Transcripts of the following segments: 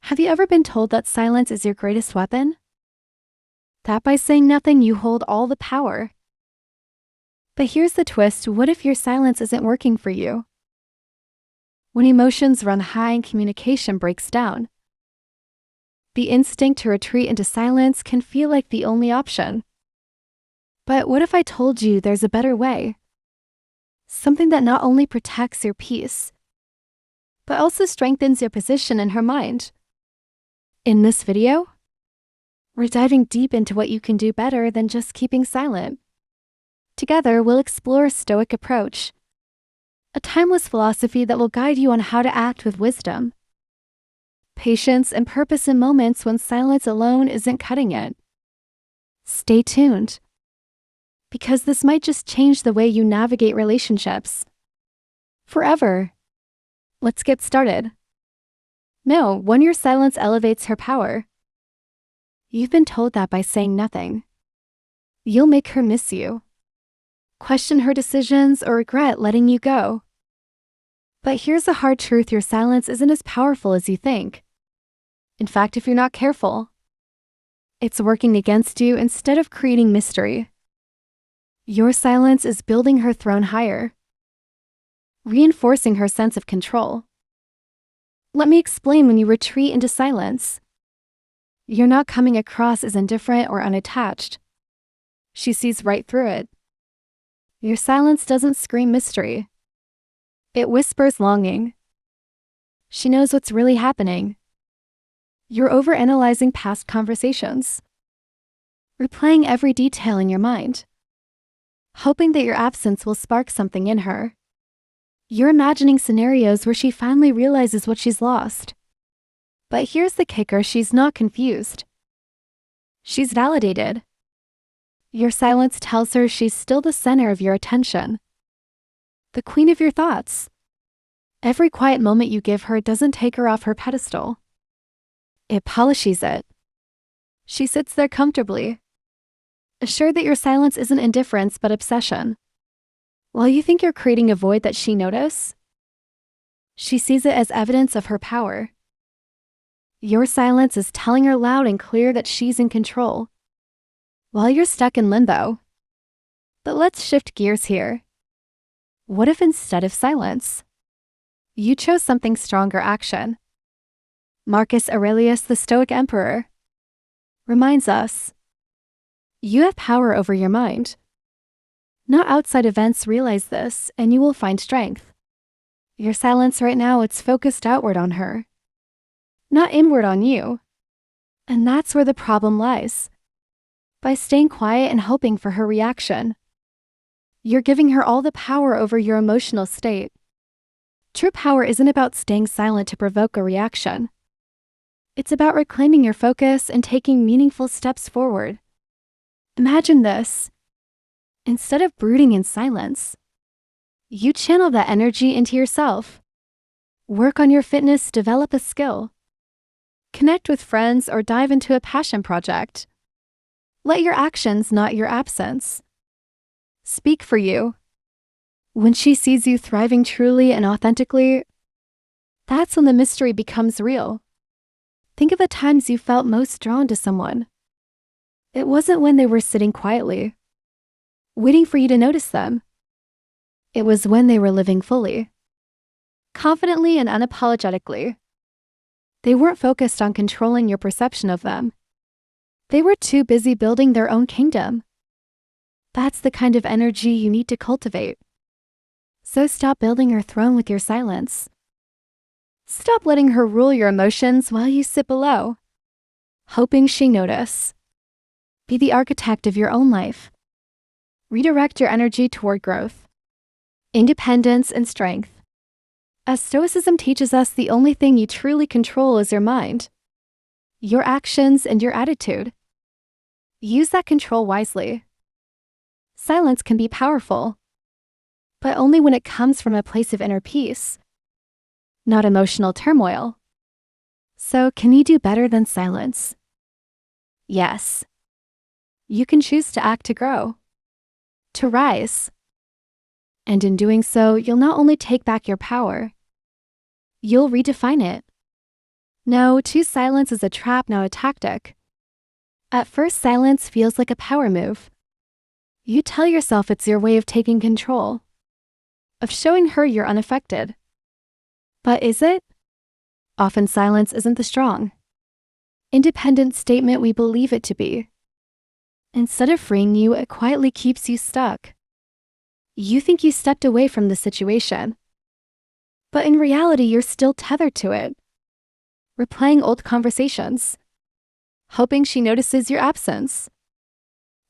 Have you ever been told that silence is your greatest weapon? That by saying nothing, you hold all the power. But here's the twist: what if your silence isn't working for you? When emotions run high and communication breaks down, the instinct to retreat into silence can feel like the only option. But what if I told you there's a better way? Something that not only protects your peace, but also strengthens your position in her mind. In this video, we're diving deep into what you can do better than just keeping silent. Together, we'll explore a Stoic approach, a timeless philosophy that will guide you on how to act with wisdom, patience, and purpose in moments when silence alone isn't cutting it. Stay tuned, because this might just change the way you navigate relationships forever. Let's get started. No, when your silence elevates her power. You've been told that by saying nothing, you'll make her miss you, question her decisions, or regret letting you go. But here's the hard truth: your silence isn't as powerful as you think. In fact, if you're not careful, it's working against you instead of creating mystery. Your silence is building her throne higher, reinforcing her sense of control. Let me explain. When you retreat into silence, you're not coming across as indifferent or unattached. She sees right through it. Your silence doesn't scream mystery. It whispers longing. She knows what's really happening. You're overanalyzing past conversations, replaying every detail in your mind, hoping that your absence will spark something in her. You're imagining scenarios where she finally realizes what she's lost. But here's the kicker: she's not confused. She's validated. Your silence tells her she's still the center of your attention, the queen of your thoughts. Every quiet moment you give her doesn't take her off her pedestal. It polishes it. She sits there comfortably, assured that your silence isn't indifference but obsession. While you think you're creating a void that she notices, she sees it as evidence of her power. Your silence is telling her loud and clear that she's in control, while you're stuck in limbo. But let's shift gears here. What if instead of silence, you chose something stronger: action? Marcus Aurelius, the Stoic emperor, reminds us, you have power over your mind. Not outside events realize this, and you will find strength. Your silence right now, it's focused outward on her, not inward on you. And that's where the problem lies. By staying quiet and hoping for her reaction, you're giving her all the power over your emotional state. True power isn't about staying silent to provoke a reaction. It's about reclaiming your focus and taking meaningful steps forward. Imagine this. Instead of brooding in silence, you channel that energy into yourself. Work on your fitness, develop a skill, connect with friends, or dive into a passion project. Let your actions, not your absence, speak for you. When she sees you thriving truly and authentically, that's when the mystery becomes real. Think of the times you felt most drawn to someone. It wasn't when they were sitting quietly, waiting for you to notice them. It was when they were living fully, confidently and unapologetically. They weren't focused on controlling your perception of them. They were too busy building their own kingdom. That's the kind of energy you need to cultivate. So stop building her throne with your silence. Stop letting her rule your emotions while you sit below, hoping she notices. Be the architect of your own life. Redirect your energy toward growth, independence, and strength. As Stoicism teaches us, the only thing you truly control is your mind, your actions, and your attitude. Use that control wisely. Silence can be powerful, but only when it comes from a place of inner peace, not emotional turmoil. So, can you do better than silence? Yes. You can choose to act to grow, to rise. And in doing so, you'll not only take back your power, you'll redefine it. No, to silence is a trap, not a tactic. At first, silence feels like a power move. You tell yourself it's your way of taking control, of showing her you're unaffected. But is it? Often silence isn't the strong, independent statement we believe it to be. Instead of freeing you, it quietly keeps you stuck. You think you stepped away from the situation, but in reality, you're still tethered to it, replaying old conversations, hoping she notices your absence,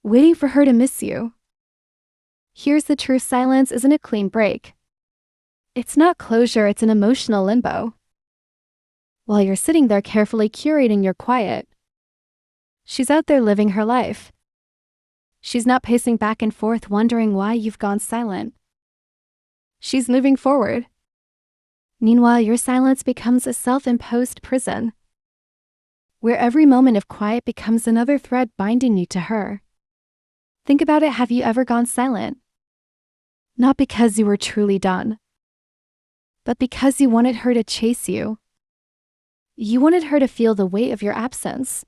waiting for her to miss you. Here's the truth: silence isn't a clean break. It's not closure, it's an emotional limbo. While you're sitting there carefully curating your quiet, she's out there living her life. She's not pacing back and forth wondering why you've gone silent. She's moving forward. Meanwhile, your silence becomes a self-imposed prison, where every moment of quiet becomes another thread binding you to her. Think about it: have you ever gone silent? Not because you were truly done, but because you wanted her to chase you. You wanted her to feel the weight of your absence.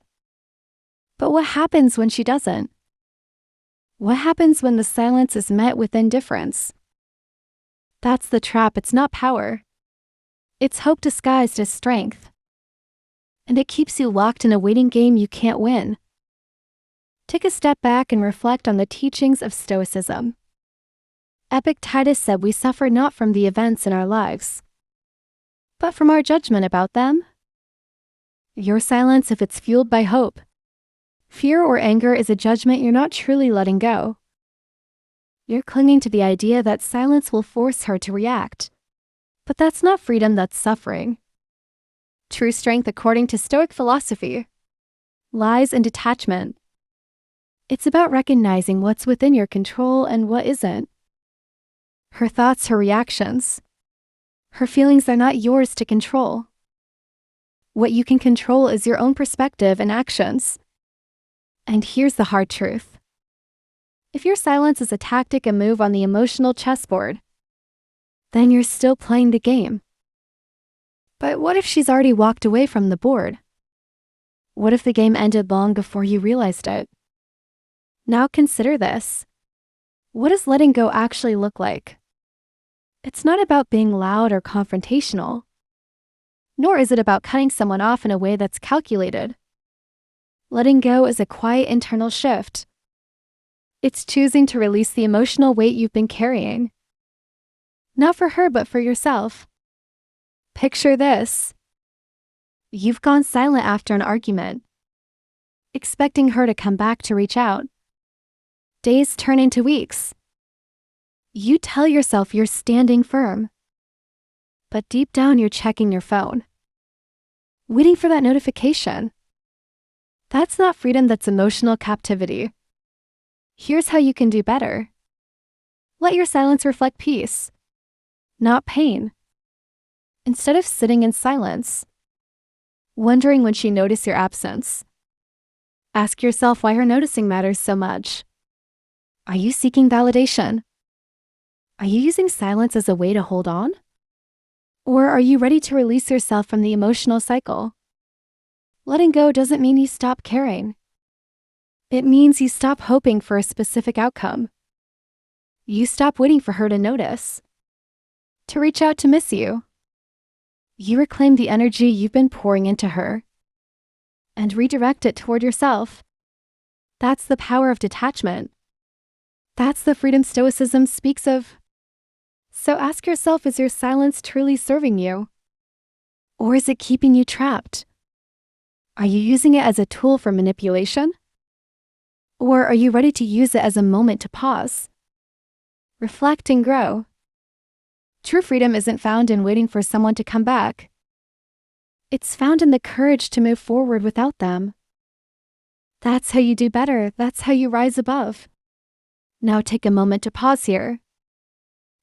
But what happens when she doesn't? What happens when the silence is met with indifference? That's the trap. It's not power. It's hope disguised as strength. And it keeps you locked in a waiting game you can't win. Take a step back and reflect on the teachings of Stoicism. Epictetus said we suffer not from the events in our lives, but from our judgment about them. Your silence, if it's fueled by hope, fear, or anger, is a judgment you're not truly letting go. You're clinging to the idea that silence will force her to react. But that's not freedom, that's suffering. True strength, according to Stoic philosophy, lies in detachment. It's about recognizing what's within your control and what isn't. Her thoughts, her reactions, her feelings are not yours to control. What you can control is your own perspective and actions. And here's the hard truth: if your silence is a tactic, a move on the emotional chessboard, then you're still playing the game. But what if she's already walked away from the board? What if the game ended long before you realized it? Now consider this. What does letting go actually look like? It's not about being loud or confrontational, nor is it about cutting someone off in a way that's calculated. Letting go is a quiet internal shift. It's choosing to release the emotional weight you've been carrying. Not for her, but for yourself. Picture this. You've gone silent after an argument, expecting her to come back to reach out. Days turn into weeks. You tell yourself you're standing firm, but deep down you're checking your phone, waiting for that notification. That's not freedom, that's emotional captivity. Here's how you can do better. Let your silence reflect peace, not pain. Instead of sitting in silence, wondering when she noticed your absence, ask yourself why her noticing matters so much. Are you seeking validation? Are you using silence as a way to hold on? Or are you ready to release yourself from the emotional cycle? Letting go doesn't mean you stop caring. It means you stop hoping for a specific outcome. You stop waiting for her to notice, to reach out, to miss you. You reclaim the energy you've been pouring into her and redirect it toward yourself. That's the power of detachment. That's the freedom Stoicism speaks of. So ask yourself, is your silence truly serving you? Or is it keeping you trapped? Are you using it as a tool for manipulation? Or are you ready to use it as a moment to pause, reflect, and grow? True freedom isn't found in waiting for someone to come back. It's found in the courage to move forward without them. That's how you do better. That's how you rise above. Now take a moment to pause here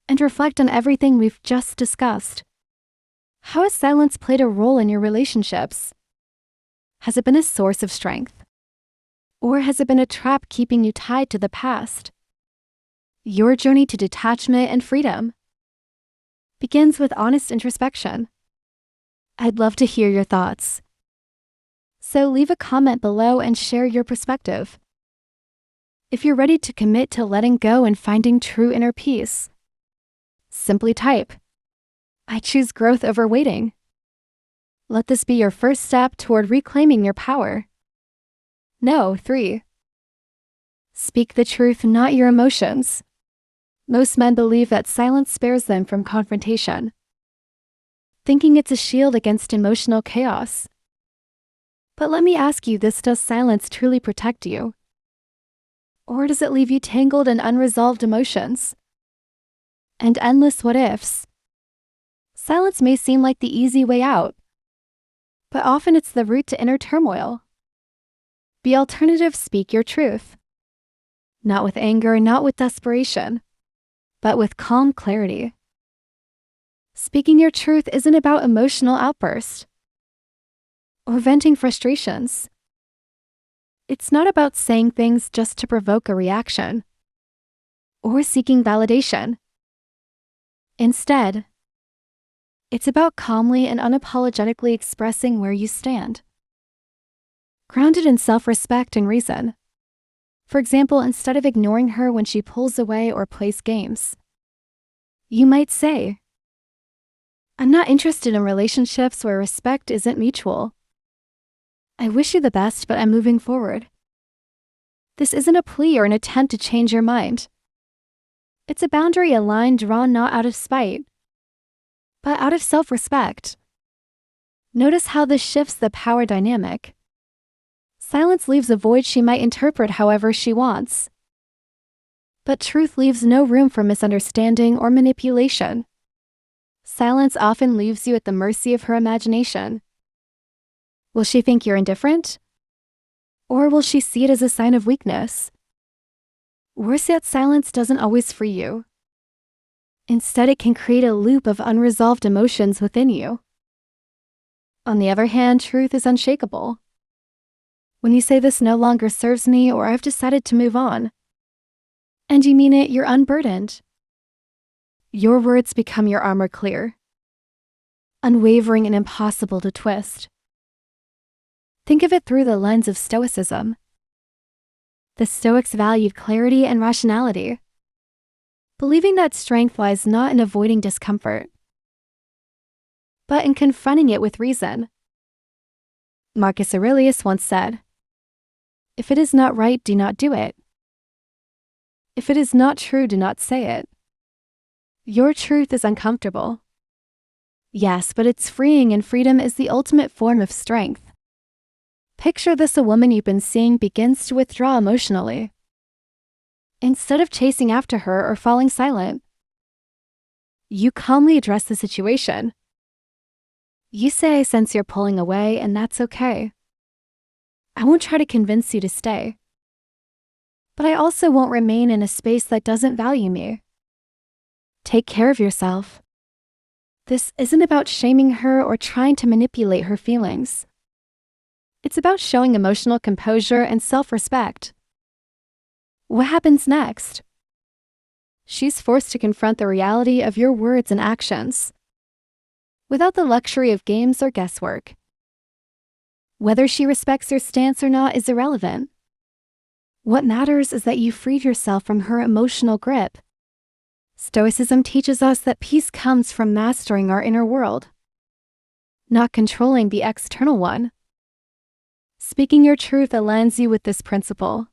and reflect on everything we've just discussed. How has silence played a role in your relationships? Has it been a source of strength? Or has it been a trap keeping you tied to the past? Your journey to detachment and freedom begins with honest introspection. I'd love to hear your thoughts. So leave a comment below and share your perspective. If you're ready to commit to letting go and finding true inner peace, simply type, I choose growth over waiting. Let this be your first step toward reclaiming your power. No, 3. Speak the truth, not your emotions. Most men believe that silence spares them from confrontation, thinking it's a shield against emotional chaos. But let me ask you this, does silence truly protect you? Or does it leave you tangled in unresolved emotions and endless what-ifs? Silence may seem like the easy way out, but often it's the route to inner turmoil. The alternative, speak your truth. Not with anger, not with desperation, but with calm clarity. Speaking your truth isn't about emotional outbursts or venting frustrations. It's not about saying things just to provoke a reaction or seeking validation. Instead, it's about calmly and unapologetically expressing where you stand, grounded in self-respect and reason. For example, instead of ignoring her when she pulls away or plays games, you might say, I'm not interested in relationships where respect isn't mutual. I wish you the best, but I'm moving forward. This isn't a plea or an attempt to change your mind. It's a boundary, a line drawn not out of spite, but out of self-respect. Notice how this shifts the power dynamic. Silence leaves a void she might interpret however she wants. But truth leaves no room for misunderstanding or manipulation. Silence often leaves you at the mercy of her imagination. Will she think you're indifferent? Or will she see it as a sign of weakness? Worse yet, silence doesn't always free you. Instead, it can create a loop of unresolved emotions within you. On the other hand, truth is unshakable. When you say this no longer serves me, or I've decided to move on, and you mean it, you're unburdened. Your words become your armor, clear, unwavering and impossible to twist. Think of it through the lens of Stoicism. The Stoics valued clarity and rationality, believing that strength lies not in avoiding discomfort, but in confronting it with reason. Marcus Aurelius once said, "If it is not right, do not do it. If it is not true, do not say it." Your truth is uncomfortable. Yes, but it's freeing, and freedom is the ultimate form of strength. Picture this: a woman you've been seeing begins to withdraw emotionally. Instead of chasing after her or falling silent, you calmly address the situation. You say, "I sense you're pulling away, and that's okay. I won't try to convince you to stay. But I also won't remain in a space that doesn't value me. Take care of yourself." This isn't about shaming her or trying to manipulate her feelings. It's about showing emotional composure and self-respect. What happens next? She's forced to confront the reality of your words and actions, without the luxury of games or guesswork. Whether she respects your stance or not is irrelevant. What matters is that you freed yourself from her emotional grip. Stoicism teaches us that peace comes from mastering our inner world, not controlling the external one. Speaking your truth aligns you with this principle.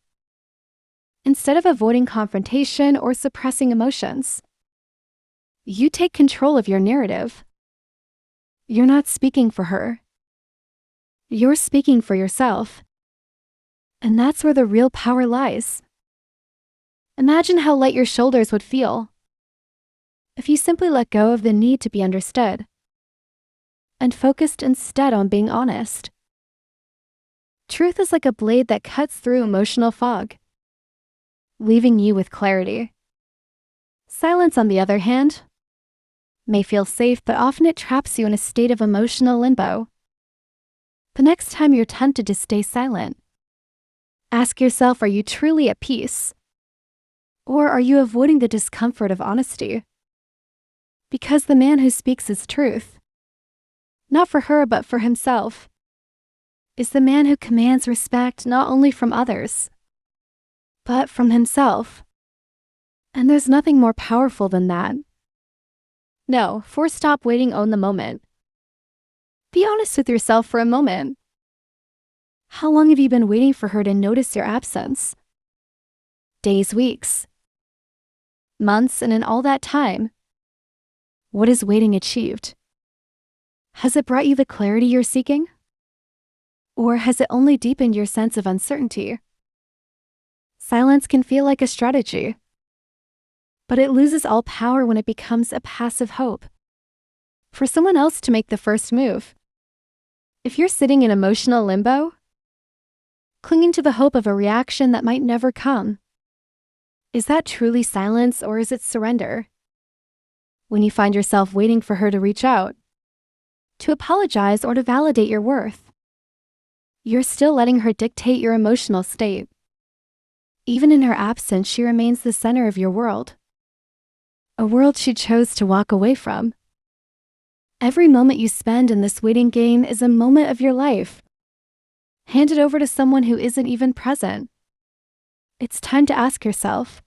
Instead of avoiding confrontation or suppressing emotions, you take control of your narrative. You're not speaking for her. You're speaking for yourself. And that's where the real power lies. Imagine how light your shoulders would feel if you simply let go of the need to be understood and focused instead on being honest. Truth is like a blade that cuts through emotional fog, leaving you with clarity. Silence, on the other hand, may feel safe, but often it traps you in a state of emotional limbo. The next time you're tempted to stay silent, ask yourself, are you truly at peace? Or are you avoiding the discomfort of honesty? Because the man who speaks his truth not for her but for himself, is the man who commands respect not only from others, but from himself. And there's nothing more powerful than that. No, stop waiting, own the moment. Be honest with yourself for a moment. How long have you been waiting for her to notice your absence? Days, weeks, months, and in all that time, what has waiting achieved? Has it brought you the clarity you're seeking? Or has it only deepened your sense of uncertainty? Silence can feel like a strategy, but it loses all power when it becomes a passive hope for someone else to make the first move. If you're sitting in emotional limbo, clinging to the hope of a reaction that might never come, is that truly silence or is it surrender? When you find yourself waiting for her to reach out, to apologize or to validate your worth, you're still letting her dictate your emotional state. Even in her absence, she remains the center of your world, a world she chose to walk away from. Every moment you spend in this waiting game is a moment of your life, handed over to someone who isn't even present. It's time to ask yourself,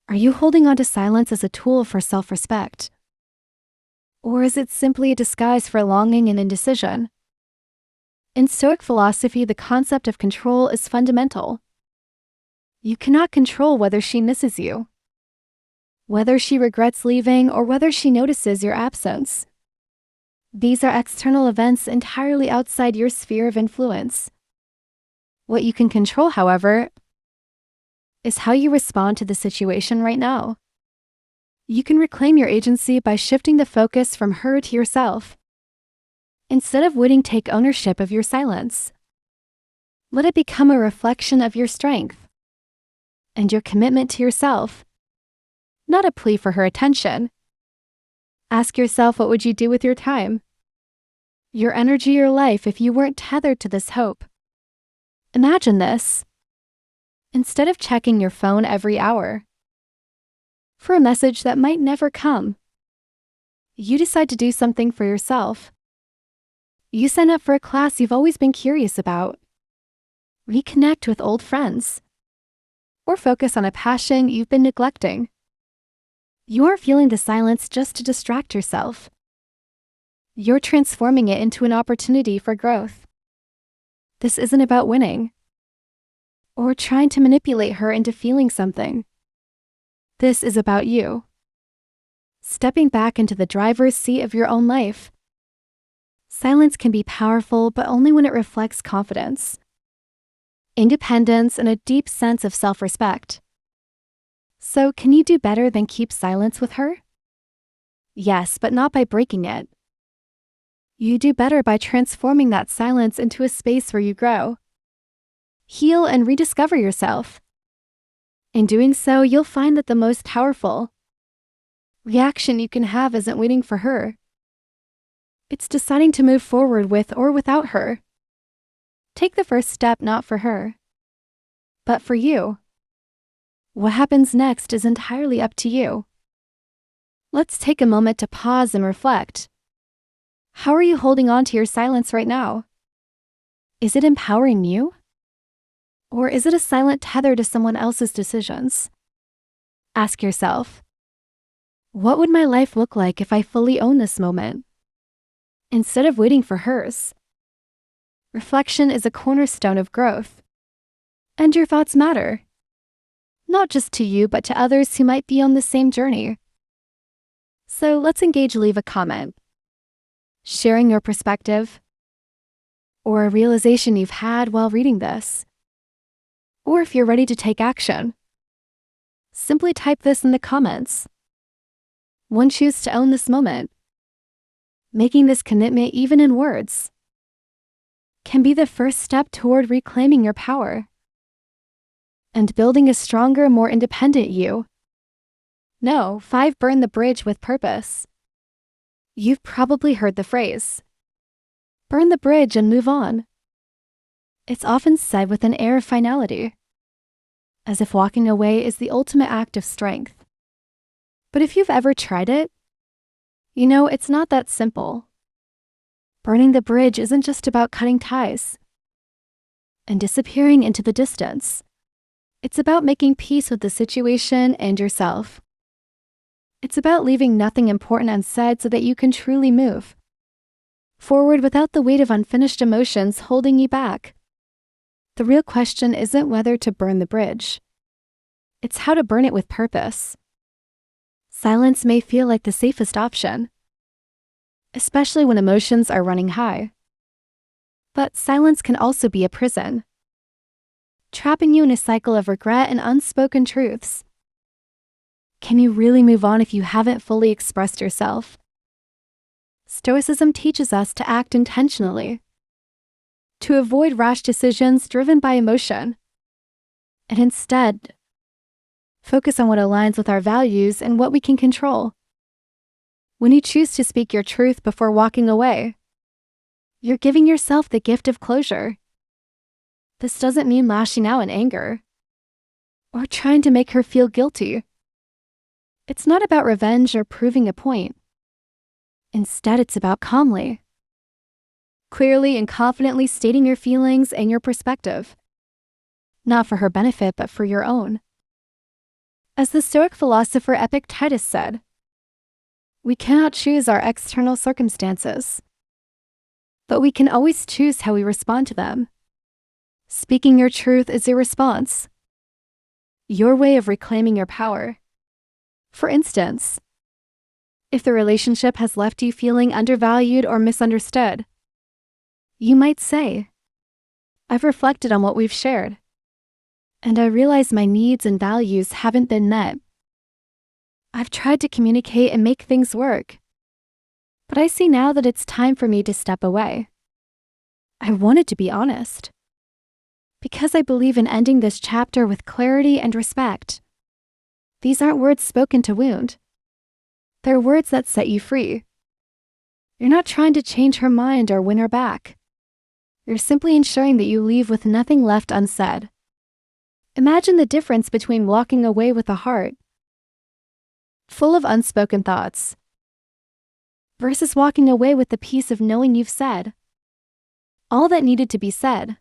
are you holding on to silence as a tool for self-respect? Or is it simply a disguise for longing and indecision? In Stoic philosophy, the concept of control is fundamental. You cannot control whether she misses you, whether she regrets leaving, or whether she notices your absence. These are external events entirely outside your sphere of influence. What you can control, however, is how you respond to the situation right now. You can reclaim your agency by shifting the focus from her to yourself. Instead of waiting, take ownership of your silence. Let it become a reflection of your strength and your commitment to yourself, not a plea for her attention. Ask yourself, what would you do with your time, your energy, your life if you weren't tethered to this hope? Imagine this. Instead of checking your phone every hour for a message that might never come, you decide to do something for yourself. You sign up for a class you've always been curious about, reconnect with old friends, or focus on a passion you've been neglecting. You aren't feeling the silence just to distract yourself. You're transforming it into an opportunity for growth. This isn't about winning or trying to manipulate her into feeling something. This is about you, stepping back into the driver's seat of your own life. Silence can be powerful, but only when it reflects confidence, independence, and a deep sense of self-respect. So, can you do better than keep silence with her? Yes, but not by breaking it. You do better by transforming that silence into a space where you grow, heal, and rediscover yourself. In doing so, you'll find that the most powerful reaction you can have isn't waiting for her. It's deciding to move forward with or without her. Take the first step not for her, but for you. What happens next is entirely up to you. Let's take a moment to pause and reflect. How are you holding on to your silence right now? Is it empowering you? Or is it a silent tether to someone else's decisions? Ask yourself, what would my life look like if I fully own this moment, instead of waiting for hers? Reflection is a cornerstone of growth. And your thoughts matter, not just to you, but to others who might be on the same journey. So let's engage. Leave a comment, sharing your perspective, or a realization you've had while reading this. Or if you're ready to take action, simply type this in the comments. One, choose to own this moment. Making this commitment, even in words, can be the first step toward reclaiming your power and building a stronger, more independent you. No. 5. Burn the bridge with purpose. You've probably heard the phrase, burn the bridge and move on. It's often said with an air of finality, as if walking away is the ultimate act of strength. But if you've ever tried it, you know it's not that simple. Burning the bridge isn't just about cutting ties and disappearing into the distance. It's about making peace with the situation and yourself. It's about leaving nothing important unsaid so that you can truly move forward without the weight of unfinished emotions holding you back. The real question isn't whether to burn the bridge. It's how to burn it with purpose. Silence may feel like the safest option, especially when emotions are running high. But silence can also be a prison, trapping you in a cycle of regret and unspoken truths. Can you really move on if you haven't fully expressed yourself? Stoicism teaches us to act intentionally, to avoid rash decisions driven by emotion, and instead, focus on what aligns with our values and what we can control. When you choose to speak your truth before walking away, you're giving yourself the gift of closure. This doesn't mean lashing out in anger or trying to make her feel guilty. It's not about revenge or proving a point. Instead, it's about calmly, clearly and confidently stating your feelings and your perspective, not for her benefit, but for your own. As the Stoic philosopher Epictetus said, we cannot choose our external circumstances, but we can always choose how we respond to them. Speaking your truth is your response, your way of reclaiming your power. For instance, if the relationship has left you feeling undervalued or misunderstood, you might say, I've reflected on what we've shared, and I realize my needs and values haven't been met. I've tried to communicate and make things work, but I see now that it's time for me to step away. I wanted to be honest, because I believe in ending this chapter with clarity and respect. These aren't words spoken to wound. They're words that set you free. You're not trying to change her mind or win her back. You're simply ensuring that you leave with nothing left unsaid. Imagine the difference between walking away with a heart full of unspoken thoughts versus walking away with the peace of knowing you've said all that needed to be said.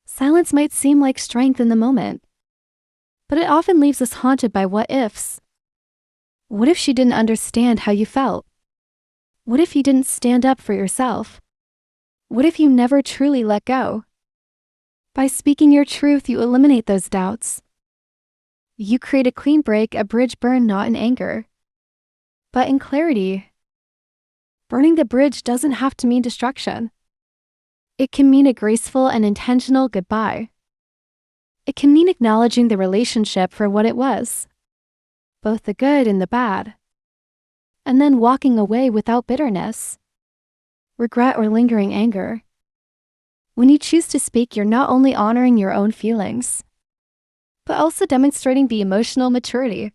Silence might seem like strength in the moment, but it often leaves us haunted by what-ifs. What if she didn't understand how you felt? What if you didn't stand up for yourself? What if you never truly let go? By speaking your truth, you eliminate those doubts. You create a clean break, a bridge burned not in anger, but in clarity. Burning the bridge doesn't have to mean destruction. It can mean a graceful and intentional goodbye. It can mean acknowledging the relationship for what it was, both the good and the bad, and then walking away without bitterness, regret, or lingering anger. When you choose to speak, you're not only honoring your own feelings, but also demonstrating the emotional maturity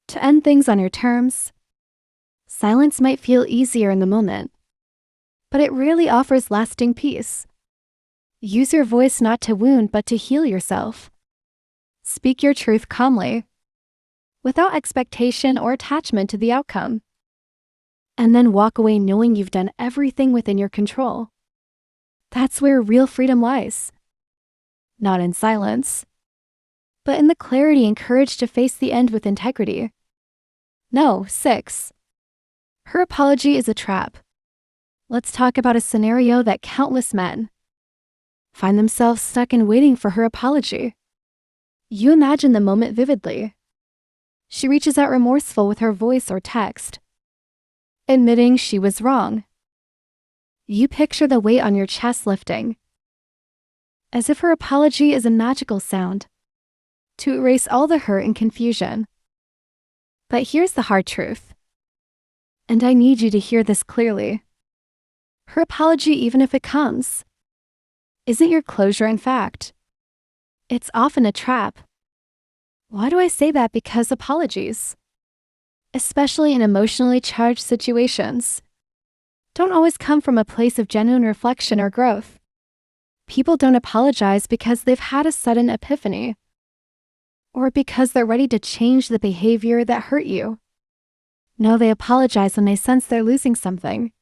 to end things on your terms. Silence might feel easier in the moment, but it rarely offers lasting peace. Use your voice not to wound, but to heal yourself. Speak your truth calmly, without expectation or attachment to the outcome, and then walk away knowing you've done everything within your control. That's where real freedom lies. Not in silence, but in the clarity and courage to face the end with integrity. No, 6. Her apology is a trap. Let's talk about a scenario that countless men find themselves stuck in, waiting for her apology. You imagine the moment vividly. She reaches out remorseful with her voice or text, admitting she was wrong. You picture the weight on your chest lifting, as if her apology is a magical sound to erase all the hurt and confusion. But here's the hard truth, and I need you to hear this clearly. Her apology, even if it comes, isn't your closure. In fact, it's often a trap. Why do I say that? Because apologies, especially in emotionally charged situations, don't always come from a place of genuine reflection or growth. People don't apologize because they've had a sudden epiphany, or because they're ready to change the behavior that hurt you. No, they apologize when they sense they're losing something,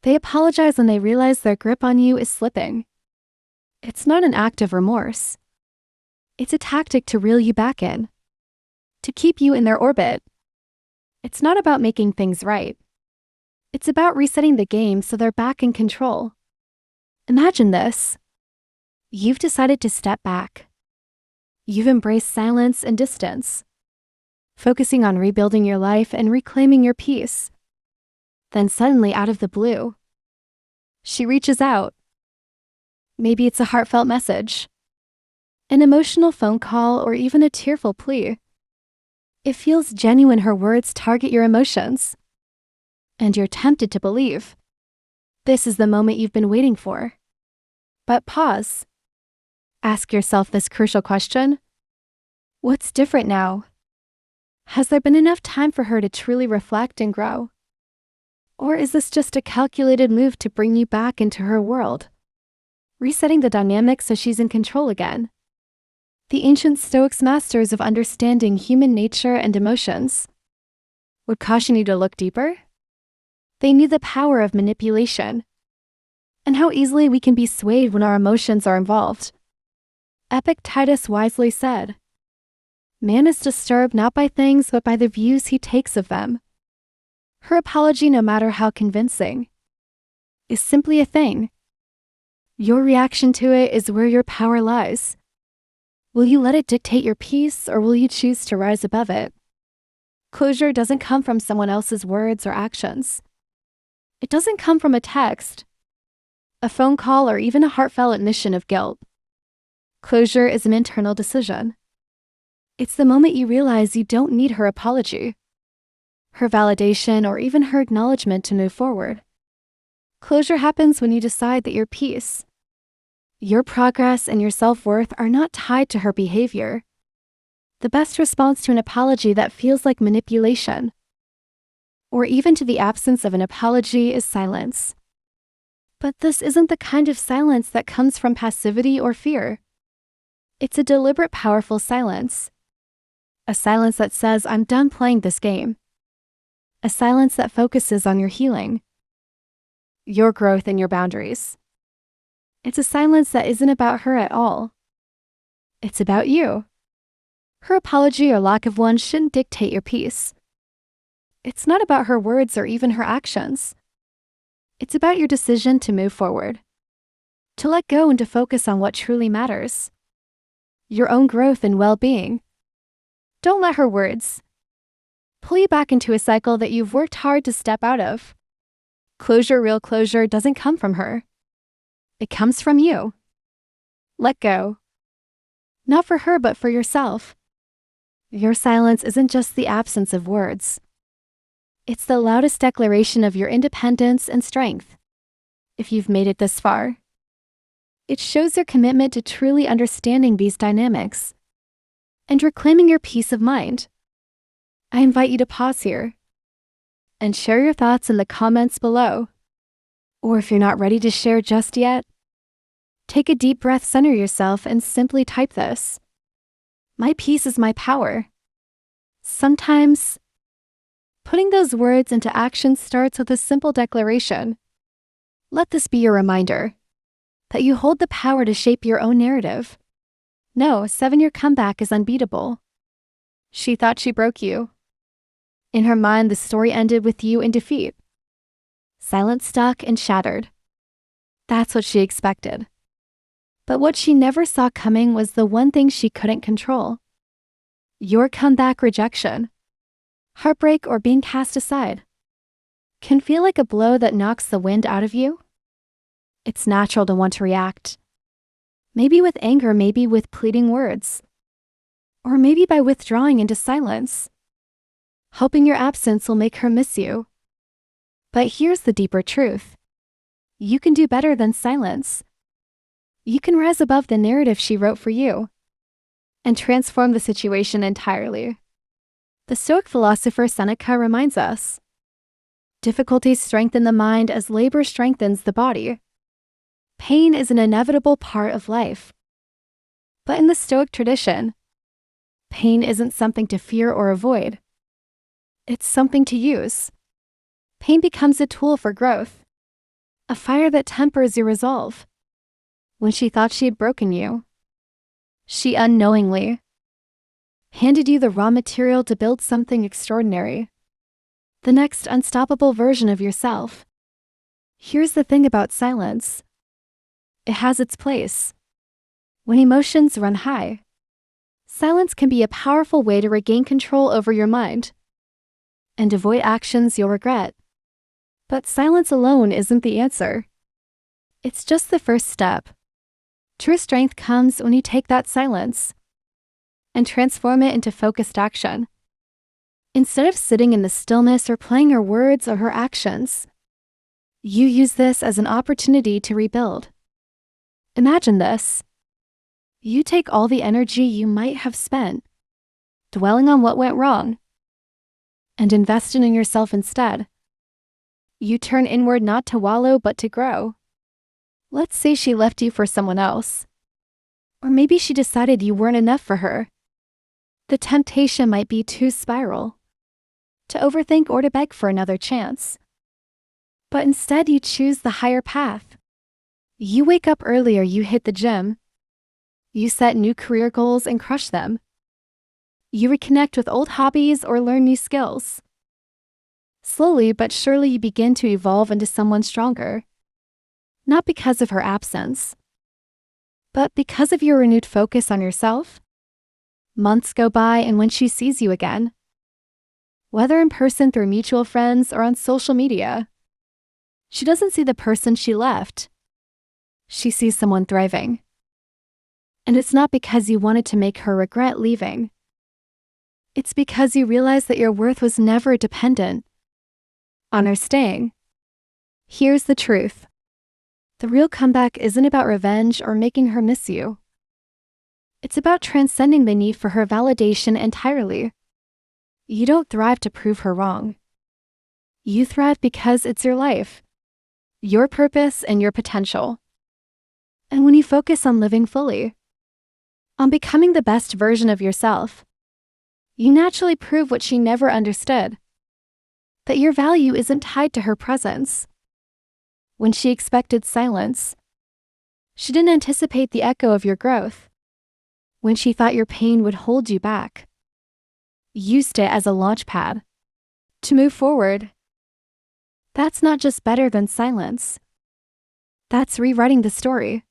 They apologize when they realize their grip on you is slipping. It's not an act of remorse. It's a tactic to reel you back in, to keep you in their orbit. It's not about making things right. It's about resetting the game so they're back in control. Imagine this. You've decided to step back. You've embraced silence and distance, focusing on rebuilding your life and reclaiming your peace. Then suddenly, out of the blue, she reaches out. Maybe it's a heartfelt message, an emotional phone call, or even a tearful plea. It feels genuine. Her words target your emotions, and you're tempted to believe this is the moment you've been waiting for. But pause. Ask yourself this crucial question. What's different now? Has there been enough time for her to truly reflect and grow? Or is this just a calculated move to bring you back into her world, resetting the dynamic so she's in control again? The ancient Stoics, masters of understanding human nature and emotions, would caution you to look deeper. They knew the power of manipulation and how easily we can be swayed when our emotions are involved. Epictetus wisely said, "Man is disturbed not by things but by the views he takes of them." Her apology, no matter how convincing, is simply a thing. Your reaction to it is where your power lies. Will you let it dictate your peace, or will you choose to rise above it? Closure doesn't come from someone else's words or actions. It doesn't come from a text, a phone call, or even a heartfelt admission of guilt. Closure is an internal decision. It's the moment you realize you don't need her apology, her validation, or even her acknowledgement to move forward. Closure happens when you decide that your peace, your progress, and your self-worth are not tied to her behavior. The best response to an apology that feels like manipulation, or even to the absence of an apology, is silence. But this isn't the kind of silence that comes from passivity or fear. It's a deliberate, powerful silence. A silence that says, "I'm done playing this game." A silence that focuses on your healing, your growth, and your boundaries. It's a silence that isn't about her at all. It's about you. Her apology or lack of one shouldn't dictate your peace. It's not about her words or even her actions. It's about your decision to move forward, to let go and to focus on what truly matters, your own growth and well-being. Don't let her words pull you back into a cycle that you've worked hard to step out of. Closure, real closure, doesn't come from her. It comes from you. Let go. Not for her, but for yourself. Your silence isn't just the absence of words. It's the loudest declaration of your independence and strength. If you've made it this far, it shows your commitment to truly understanding these dynamics and reclaiming your peace of mind. I invite you to pause here and share your thoughts in the comments below. Or if you're not ready to share just yet, take a deep breath, center yourself, and simply type this: "My peace is my power." Sometimes, putting those words into action starts with a simple declaration. Let this be your reminder that you hold the power to shape your own narrative. No, 7-year comeback is unbeatable. She thought she broke you. In her mind, the story ended with you in defeat. Silent, stuck, and shattered. That's what she expected. But what she never saw coming was the one thing she couldn't control: your comeback. Rejection, heartbreak, or being cast aside can feel like a blow that knocks the wind out of you. It's natural to want to react. Maybe with anger, maybe with pleading words, or maybe by withdrawing into silence, hoping your absence will make her miss you. But here's the deeper truth. You can do better than silence. You can rise above the narrative she wrote for you and transform the situation entirely. The Stoic philosopher Seneca reminds us, difficulties strengthen the mind as labor strengthens the body. Pain is an inevitable part of life. But in the Stoic tradition, pain isn't something to fear or avoid. It's something to use. Pain becomes a tool for growth, a fire that tempers your resolve. When she thought she had broken you, she unknowingly handed you the raw material to build something extraordinary, the next unstoppable version of yourself. Here's the thing about silence. It has its place. When emotions run high, silence can be a powerful way to regain control over your mind and avoid actions you'll regret. But silence alone isn't the answer. It's just the first step. True strength comes when you take that silence and transform it into focused action. Instead of sitting in the stillness or playing her words or her actions, you use this as an opportunity to rebuild. Imagine this. You take all the energy you might have spent dwelling on what went wrong and invest in yourself instead. You turn inward not to wallow but to grow. Let's say she left you for someone else. Or maybe she decided you weren't enough for her. The temptation might be to spiral, to overthink or to beg for another chance. But instead you choose the higher path. You wake up earlier, you hit the gym. You set new career goals and crush them. You reconnect with old hobbies or learn new skills. Slowly but surely you begin to evolve into someone stronger. Not because of her absence, but because of your renewed focus on yourself. Months go by, and when she sees you again, whether in person through mutual friends or on social media, she doesn't see the person she left. She sees someone thriving. And it's not because you wanted to make her regret leaving. It's because you realize that your worth was never dependent on her staying. Here's the truth. The real comeback isn't about revenge or making her miss you. It's about transcending the need for her validation entirely. You don't thrive to prove her wrong. You thrive because it's your life, your purpose, and your potential. And when you focus on living fully, on becoming the best version of yourself, you naturally prove what she never understood, that your value isn't tied to her presence. When she expected silence, she didn't anticipate the echo of your growth. When she thought your pain would hold you back, you used it as a launch pad to move forward. That's not just better than silence. That's rewriting the story.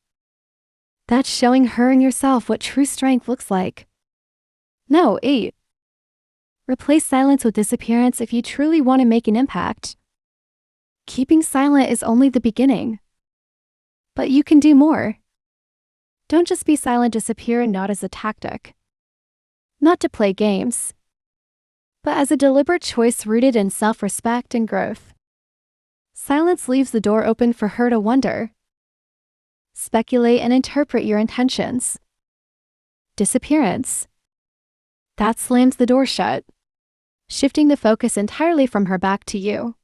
That's showing her and yourself what true strength looks like. No, 8. Replace silence with disappearance if you truly want to make an impact. Keeping silent is only the beginning. But you can do more. Don't just be silent, disappear, not as a tactic. Not to play games, but as a deliberate choice rooted in self-respect and growth. Silence leaves the door open for her to wonder, speculate, and interpret your intentions. Disappearance. That slams the door shut, shifting the focus entirely from her back to you.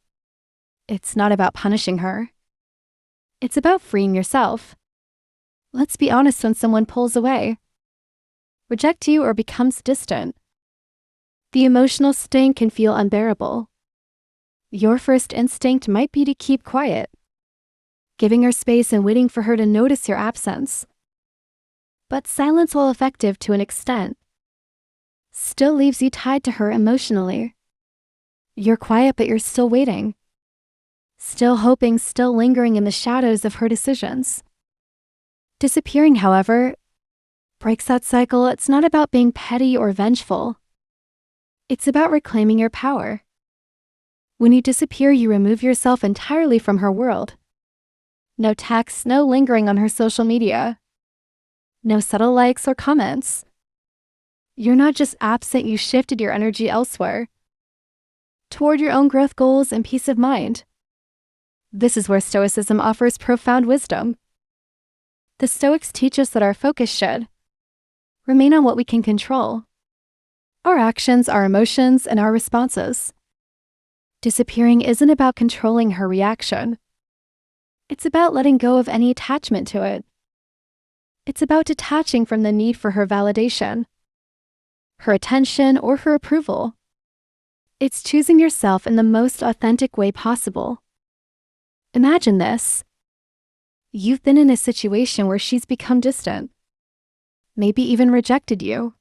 It's not about punishing her. It's about freeing yourself. Let's be honest, when someone pulls away, rejects you, or becomes distant, the emotional sting can feel unbearable. Your first instinct might be to keep quiet, giving her space and waiting for her to notice your absence. But silence, while effective to an extent, still leaves you tied to her emotionally. You're quiet, but you're still waiting. Still hoping, still lingering in the shadows of her decisions. Disappearing, however, breaks that cycle. It's not about being petty or vengeful. It's about reclaiming your power. When you disappear, you remove yourself entirely from her world. No texts, no lingering on her social media. No subtle likes or comments. You're not just absent, you shifted your energy elsewhere, toward your own growth goals and peace of mind. This is where Stoicism offers profound wisdom. The Stoics teach us that our focus should remain on what we can control: our actions, our emotions, and our responses. Disappearing isn't about controlling her reaction. It's about letting go of any attachment to it. It's about detaching from the need for her validation, her attention, or her approval. It's choosing yourself in the most authentic way possible. Imagine this. You've been in a situation where she's become distant, maybe even rejected you.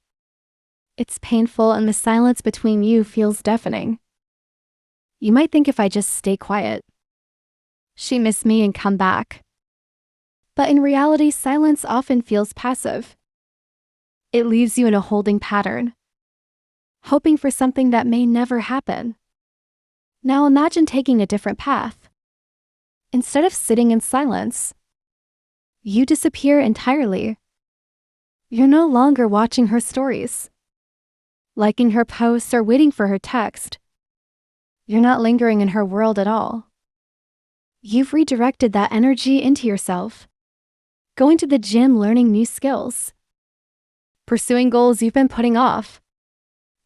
It's painful and the silence between you feels deafening. You might think, if I just stay quiet, she miss me and come back. But in reality, silence often feels passive. It leaves you in a holding pattern, hoping for something that may never happen. Now imagine taking a different path. Instead of sitting in silence, you disappear entirely. You're no longer watching her stories, liking her posts, or waiting for her text. You're not lingering in her world at all. You've redirected that energy into yourself, going to the gym, learning new skills, pursuing goals you've been putting off,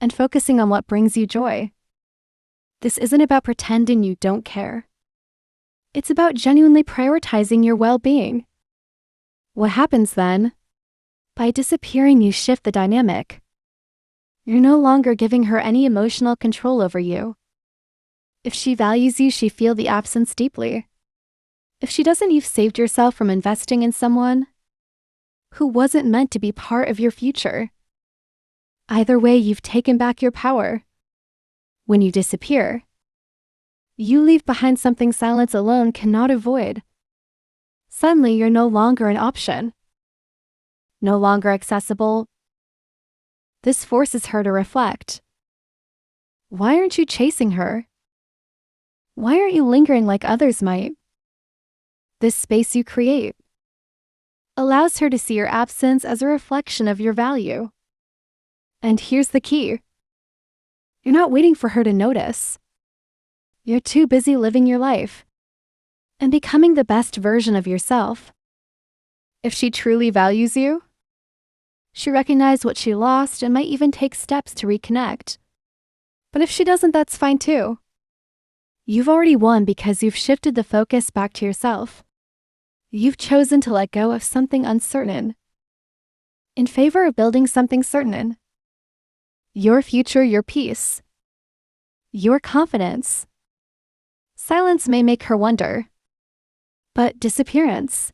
and focusing on what brings you joy. This isn't about pretending you don't care. It's about genuinely prioritizing your well-being. What happens then? By disappearing, you shift the dynamic. You're no longer giving her any emotional control over you. If she values you, she feels the absence deeply. If she doesn't, you've saved yourself from investing in someone who wasn't meant to be part of your future. Either way, you've taken back your power. When you disappear, you leave behind something silence alone cannot avoid. Suddenly, you're no longer an option, no longer accessible. This forces her to reflect. Why aren't you chasing her? Why aren't you lingering like others might? This space you create allows her to see your absence as a reflection of your value. And here's the key. You're not waiting for her to notice. You're too busy living your life and becoming the best version of yourself. If she truly values you, she recognizes what she lost and might even take steps to reconnect. But if she doesn't, that's fine too. You've already won because you've shifted the focus back to yourself. You've chosen to let go of something uncertain in favor of building something certain. Your future, your peace, your confidence. Silence may make her wonder, but disappearance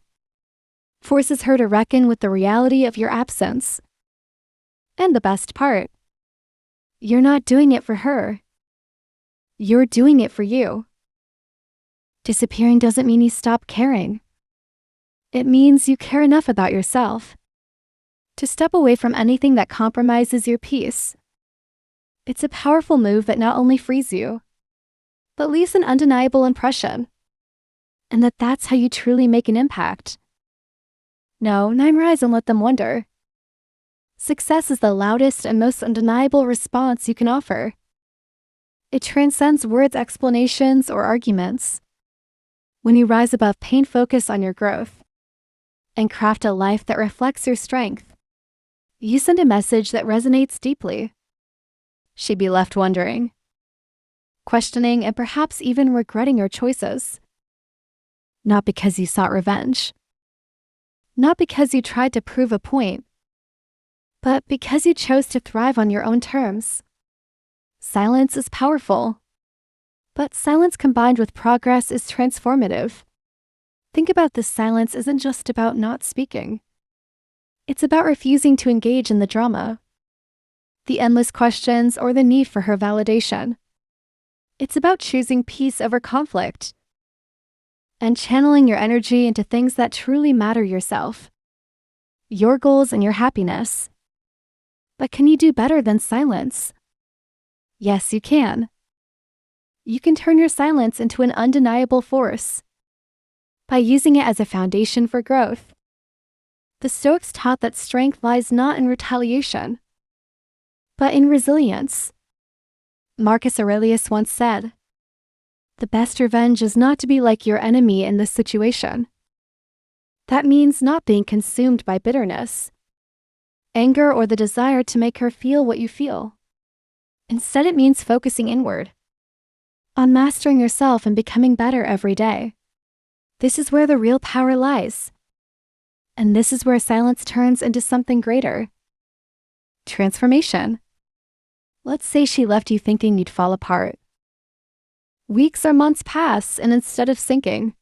forces her to reckon with the reality of your absence. And the best part, you're not doing it for her. You're doing it for you. Disappearing doesn't mean you stop caring. It means you care enough about yourself to step away from anything that compromises your peace. It's a powerful move that not only frees you, but leaves an undeniable impression. And that's how you truly make an impact. No, rise and let them wonder. Success is the loudest and most undeniable response you can offer. It transcends words, explanations, or arguments. When you rise above pain, focus on your growth, and craft a life that reflects your strength, you send a message that resonates deeply. She'd be left wondering, questioning, and perhaps even regretting your choices. Not because you sought revenge, not because you tried to prove a point, but because you chose to thrive on your own terms. Silence is powerful, but silence combined with progress is transformative. Think about this: silence isn't just about not speaking. It's about refusing to engage in the drama, the endless questions, or the need for her validation. It's about choosing peace over conflict and channeling your energy into things that truly matter: yourself, your goals, and your happiness. But can you do better than silence? Yes, you can. You can turn your silence into an undeniable force by using it as a foundation for growth. The Stoics taught that strength lies not in retaliation, but in resilience. Marcus Aurelius once said, "The best revenge is not to be like your enemy in this situation." That means not being consumed by bitterness, anger, or the desire to make her feel what you feel. Instead, it means focusing inward, on mastering yourself and becoming better every day. This is where the real power lies. And this is where silence turns into something greater: transformation. Let's say she left you thinking you'd fall apart. Weeks or months pass, and instead of sinking,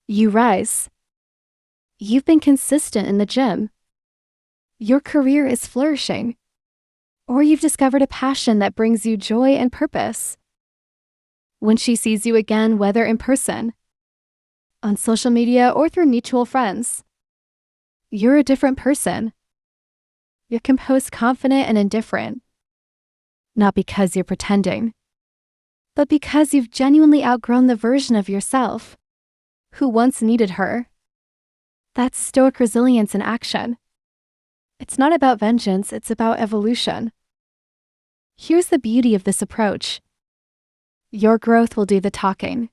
You rise. You've been consistent in the gym. Your career is flourishing. Or you've discovered a passion that brings you joy and purpose. When she sees you again, whether in person, on social media, or through mutual friends, you're a different person. You're composed, confident, and indifferent. Not because you're pretending, but because you've genuinely outgrown the version of yourself who once needed her. That's Stoic resilience in action. It's not about vengeance, it's about evolution. Here's the beauty of this approach. Your growth will do the talking.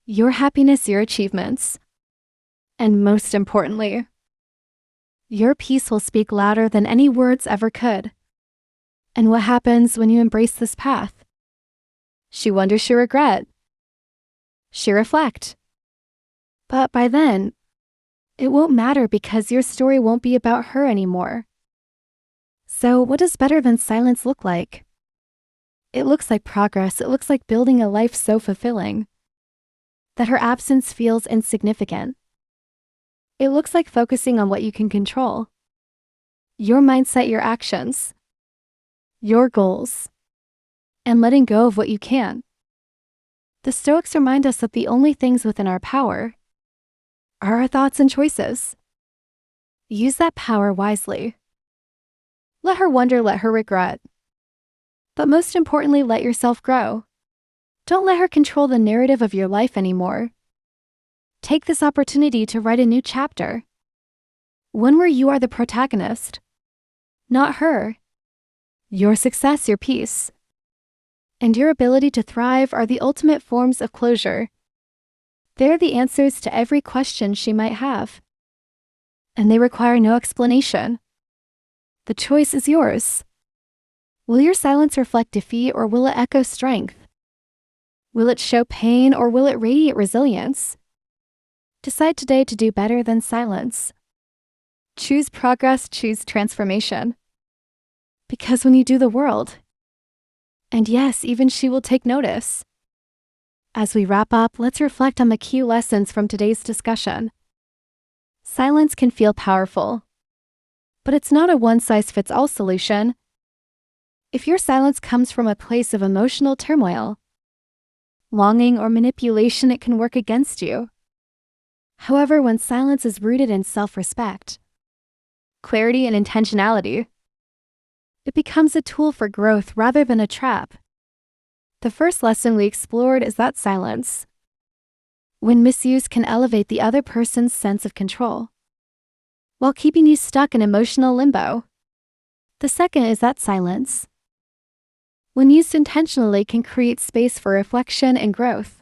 Your happiness, your achievements. And most importantly, your peace will speak louder than any words ever could. And what happens when you embrace this path? She wonders, she regret. She reflect. But by then, it won't matter because your story won't be about her anymore. So what does better than silence look like? It looks like progress. It looks like building a life so fulfilling that her absence feels insignificant. It looks like focusing on what you can control. Your mindset, your actions, your goals, and letting go of what you can't. The Stoics remind us that the only things within our power are our thoughts and choices. Use that power wisely. Let her wonder, let her regret. But most importantly, let yourself grow. Don't let her control the narrative of your life anymore. Take this opportunity to write a new chapter. One where you are the protagonist, not her. Your success, your peace, and your ability to thrive are the ultimate forms of closure. They're the answers to every question she might have. And they require no explanation. The choice is yours. Will your silence reflect defeat or will it echo strength? Will it show pain or will it radiate resilience? Decide today to do better than silence. Choose progress, choose transformation. Because when you do, the world, and yes, even she will take notice. As we wrap up, let's reflect on the key lessons from today's discussion. Silence can feel powerful, but it's not a one-size-fits-all solution. If your silence comes from a place of emotional turmoil, longing, or manipulation, it can work against you. However, when silence is rooted in self-respect, clarity, and intentionality, it becomes a tool for growth rather than a trap. The first lesson we explored is that silence, when misused, can elevate the other person's sense of control, while keeping you stuck in emotional limbo. The second is that silence, when used intentionally, can create space for reflection and growth.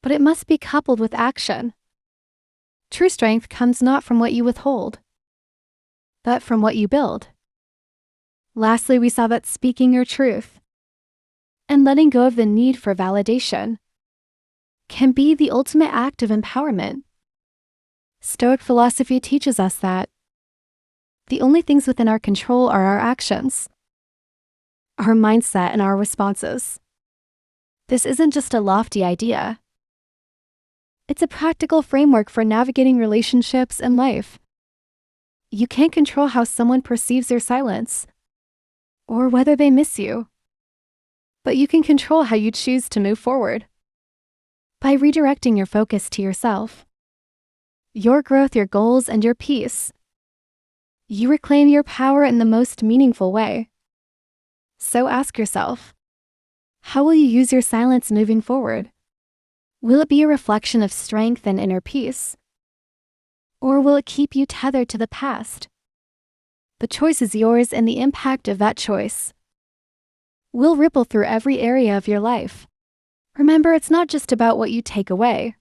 But it must be coupled with action. True strength comes not from what you withhold, but from what you build. Lastly, we saw that speaking your truth and letting go of the need for validation can be the ultimate act of empowerment. Stoic philosophy teaches us that the only things within our control are our actions, our mindset, and our responses. This isn't just a lofty idea. It's a practical framework for navigating relationships and life. You can't control how someone perceives your silence, or whether they miss you. But you can control how you choose to move forward. By redirecting your focus to yourself, your growth, your goals, and your peace, you reclaim your power in the most meaningful way. So ask yourself, how will you use your silence moving forward? Will it be a reflection of strength and inner peace? Or will it keep you tethered to the past? The choice is yours, and the impact of that choice will ripple through every area of your life. Remember, it's not just about what you take away.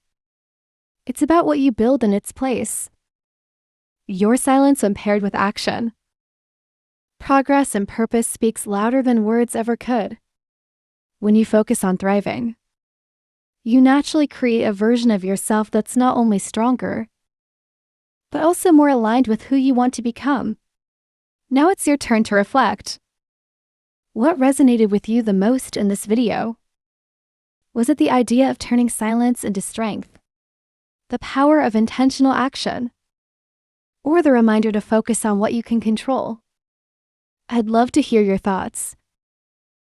It's about what you build in its place. Your silence, when paired with action, progress, and purpose, speaks louder than words ever could. When you focus on thriving, you naturally create a version of yourself that's not only stronger, but also more aligned with who you want to become. Now it's your turn to reflect. What resonated with you the most in this video? Was it the idea of turning silence into strength? the power of intentional action, or the reminder to focus on what you can control? I'd love to hear your thoughts.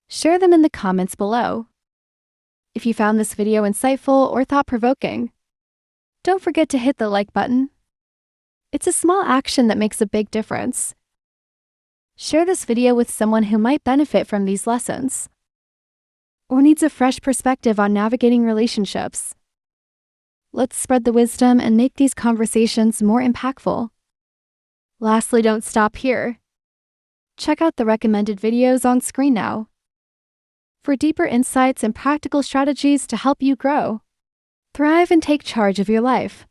Share them in the comments below. If you found this video insightful or thought-provoking, don't forget to hit the like button. It's a small action that makes a big difference. Share this video with someone who might benefit from these lessons, or needs a fresh perspective on navigating relationships. Let's spread the wisdom and make these conversations more impactful. Lastly, don't stop here. Check out the recommended videos on screen now for deeper insights and practical strategies to help you grow, thrive, and take charge of your life.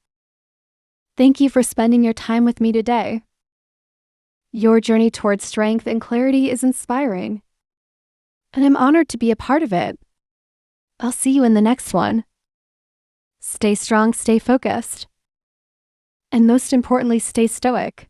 Thank you for spending your time with me today. Your journey towards strength and clarity is inspiring, and I'm honored to be a part of it. I'll see you in the next one. Stay strong, stay focused, and most importantly, stay stoic.